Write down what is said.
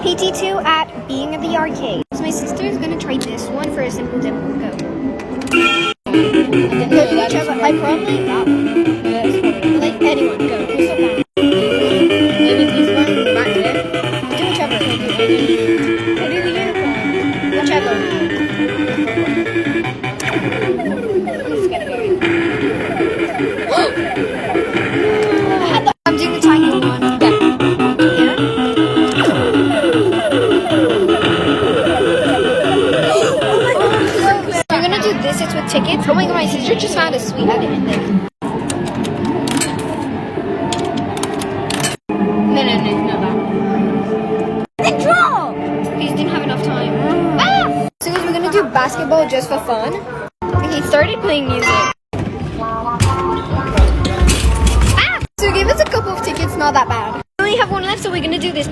PT2 at Being at the Arcade. So my sister is gonna try this one for a simple demo. Go. I probably that one. Like anyone, go. Who's so bad? Maybe this one back there. Do whichever. I do the unicorn. Whichever. This is gonna be I'm doing the triangle one. We're gonna do this. It's with tickets. Oh my god, my sister just found a sweet at the end there. No, Then draw! We just didn't have enough time. Ah! So we're gonna do basketball just for fun. He started playing music. Ah! So give us a couple of tickets, not that bad. We only have one left, so we're gonna do this.